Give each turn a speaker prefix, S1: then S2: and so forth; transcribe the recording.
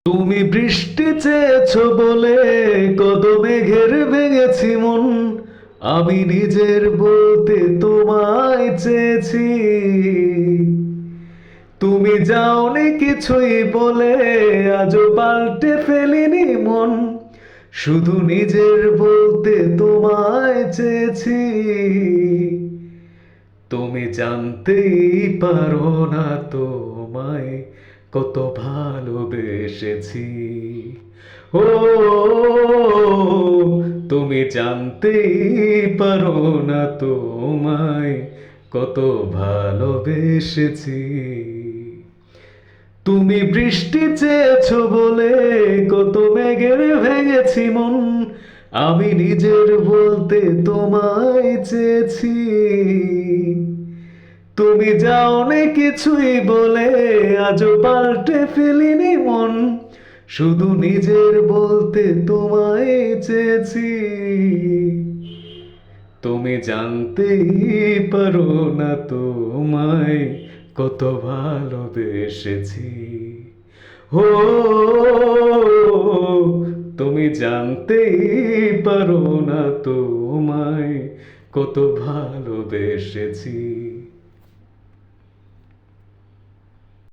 S1: তুমি বৃষ্টি চেয়েছো বলে কত মেঘের ভেঙেছি মন। আমি নিজের বলতে তোমায় চেয়েছি। তুমি যাওনি কিছুই বলে আজও পাল্টে ফেলিনি মন। শুধু নিজের বলতে তোমায় চেয়েছি। তুমি জানতেই পারো না তোমায় কত ভালোবেসেছি। ও, তুমি জানতেই পারো না তোমায় কত ভালোবেসেছি। তুমি বৃষ্টি চেয়েছো বলে কত মেঘের ভেঙেছি মন। আমি নিজের বলতে তোমায় চেয়েছি। তুমি যাওনি কিছুই বলে আজও পাল্টে ফেলিনি মন। শুধু নিজের বলতে তোমায় চেয়েছি। তুমি জানতেই পারো না তোমায় কত ভালোবেসেছি। ও, তুমি জানতেই পারো না তোমায় কত ভালোবেসেছি।